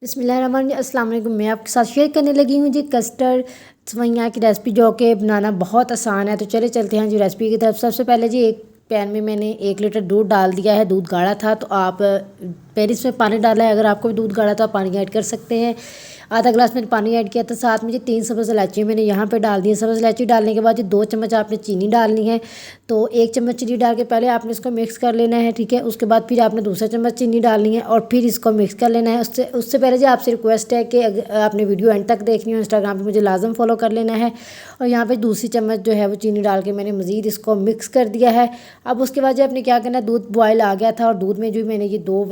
बिस्मिल्लाहिर्रहमानिर्रहीम। अस्सलाम वालेकुम। मैं आपके साथ शेयर करने लगी हूँ जी कस्टर्ड सवैयाँ की रेसिपी, जो कि बनाना बहुत आसान है। तो चले चलते हैं जी रेसिपी की तरफ। सबसे पहले जी एक पैन में मैंने 1 लीटर दूध डाल दिया है। दूध गाढ़ा था तो आप पहले इसमें पानी डाला है। अगर आपको भी दूध गाढ़ा तो आप पानी ऐड कर सकते हैं। आधा गिलास मैंने पानी ऐड किया था। साथ में जी 3 सब्ज़ इलायची मैंने यहाँ पे डाल दी है। सब्ज़ इलायची डालने के बाद जी 2 चम्मच आपने चीनी डालनी है। तो 1 चम्मच चीनी डाल के पहले आपने इसको मिक्स कर लेना है, ठीक है। उसके बाद फिर आपने दूसरा चम्मच चीनी डालनी है और फिर इसको मिक्स कर लेना है। उससे पहले जी आपसे रिक्वेस्ट है कि आपने वीडियो एंड तक देखनी हो, इंस्टाग्राम पे मुझे लाजम फॉलो कर लेना है। और यहाँ पे दूसरी चम्मच जो है वो चीनी डाल के मैंने मज़ीद इसको मिक्स कर दिया है। अब उसके बाद जो आपने क्या करना है, दूध बॉयल आ गया था और दूध में जो मैंने ये 2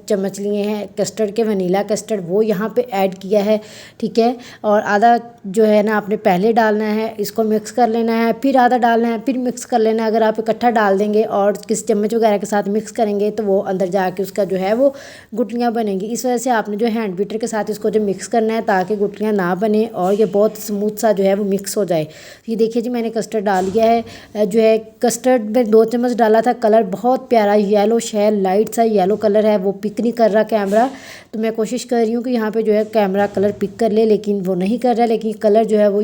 चम्मच लिए हैं कस्टर्ड के, वनीला कस्टर्ड, वो यहाँ पे ऐड किया है, ठीक है। और आधा जो है ना आपने पहले डालना है, इसको मिक्स कर लेना है, फिर आधा डालना है, फिर मिक्स कर लेना है। अगर आप इकट्ठा डाल देंगे और किसी चम्मच वगैरह के साथ मिक्स करेंगे तो वो अंदर जाके उसका जो है वो गुठलियाँ बनेंगी। इस वजह से आपने जो हैंड बीटर के साथ इसको जो मिक्स करना है ताकि गुठलियाँ ना बने और ये बहुत स्मूथ सा जो है वो मिक्स हो जाए। ये देखिए जी मैंने कस्टर्ड डाल दिया है। जो है कस्टर्ड में 2 चम्मच डाला था। कलर बहुत प्यारा येलो शेल, लाइट सा येलो कलर है, वो पिक नहीं कर रहा कैमरा। तो मैं कोशिश कर रही हूँ कि यहाँ पे जो है कैमरा कलर पिक कर ले, लेकिन वो नहीं कर रहा है। लेकिन कलर जो है वो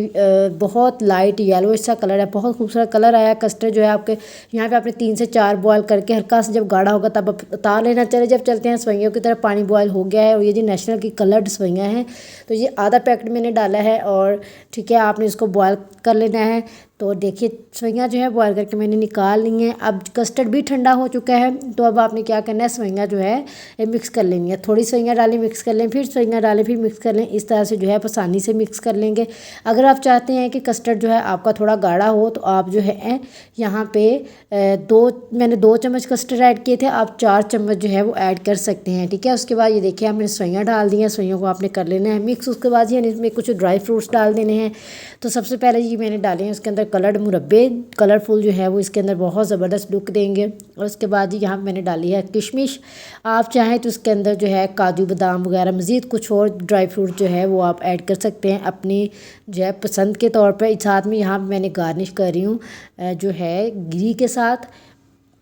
बहुत लाइट येलो सा कलर है, बहुत खूबसूरत कलर आया। कस्टर्ड जो है आपके यहाँ पे आपने 3 से 4 बॉयल करके हल्का सा जब गाढ़ा होगा तब उतार लेना। चले जब चलते हैं सवैयों की तरफ। पानी बॉयल हो गया है और ये जी नेशनल की कलर्ड सवैयाँ हैं। तो ये आधा पैकेट मैंने डाला है और ठीक है, आपने इसको बॉयल कर लेना है। तो देखिए सवैयाँ जो है बॉयल करके मैंने निकाल ली हैं। अब कस्टर्ड भी ठंडा हो चुका है। तो अब आपने क्या करना है, सवैयाँ जो है मिक्स कर लेनी है। थोड़ी सवैयाँ डालें, मिक्स कर लें, फिर सवैयाँ डालें, फिर मिक्स कर लें। इस तरह से जो है आसानी से मिक्स कर लेंगे। अगर आप चाहते हैं कि कस्टर्ड जो है आपका थोड़ा गाढ़ा हो तो आप जो है यहाँ पे मैंने 2 चम्मच कस्टर्ड ऐड किए थे, आप 4 चम्मच जो है वो ऐड कर सकते हैं, ठीक है। उसके बाद ये देखिए हमने सवैयाँ डाल दी हैं। सवैयों को आपने कर लेना है मिक्स। उसके बाद ये इसमें कुछ ड्राई फ्रूट्स डाल देने हैं। तो सबसे पहले ये मैंने डाले हैं उसके अंदर कलर्ड मुरब्बे, कलरफुल जो है वो इसके अंदर बहुत ज़बरदस्त लुक देंगे। और उसके बाद जी यहाँ मैंने डाली है किशमिश। आप चाहें तो इसके अंदर जो है काजू बादाम वगैरह मज़ीद कुछ और ड्राई फ्रूट जो है वो आप ऐड कर सकते हैं अपनी जो है पसंद के तौर पर। साथ में यहाँ मैंने गार्निश कर रही हूँ जो है घी के साथ।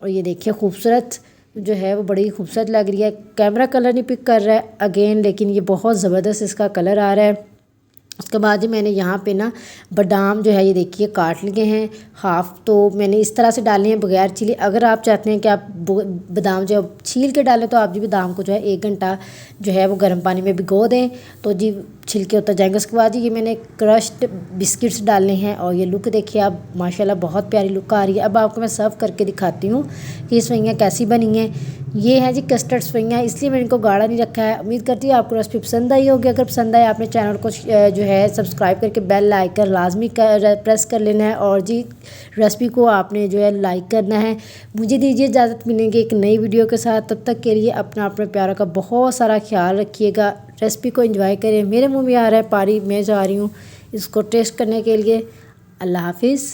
और ये देखिए खूबसूरत जो है वो बड़ी खूबसूरत लग रही है। कैमरा कलर नहीं पिक कर रहा है अगेन, लेकिन ये बहुत ज़बरदस्त इसका कलर आ रहा है। उसके बाद जी मैंने यहाँ पे ना बादाम जो है ये देखिए काट लिए हैं हाफ़। तो मैंने इस तरह से डाले हैं बगैर छीले। अगर आप चाहते हैं कि आप बादाम जो छील के डालें तो आप जी बादाम को जो है 1 घंटा जो है वो गर्म पानी में भिगो दें तो जी छिलके उतर जाएंगे। उसके बाद ये मैंने क्रश्ड बिस्किट्स डालने हैं और ये लुक देखिए आप, माशाल्लाह बहुत प्यारी लुक आ रही है। अब आपको मैं सर्व करके दिखाती हूँ कि ये सवैयाँ कैसी बनी हैं। ये है जी कस्टर्ड सवैयाँ, इसलिए मैंने इनको गाढ़ा नहीं रखा है। उम्मीद करती हूँ आपको रेसिपी पसंद आई होगी। अगर पसंद आए आपने चैनल को जो है सब्सक्राइब करके बेल आइकन लाजमी प्रेस कर लेना है और जी रेसिपी को आपने जो है लाइक करना है। मुझे दीजिए इजाज़त, मिलेंगे एक नई वीडियो के साथ। तब तक के लिए अपना अपने प्यारों का बहुत सारा ख्याल रखिएगा। रेसिपी को एंजॉय करें। मेरे मुँह में आ रहा है पानी, मैं जा रही हूँ इसको टेस्ट करने के लिए। अल्लाह हाफिज़।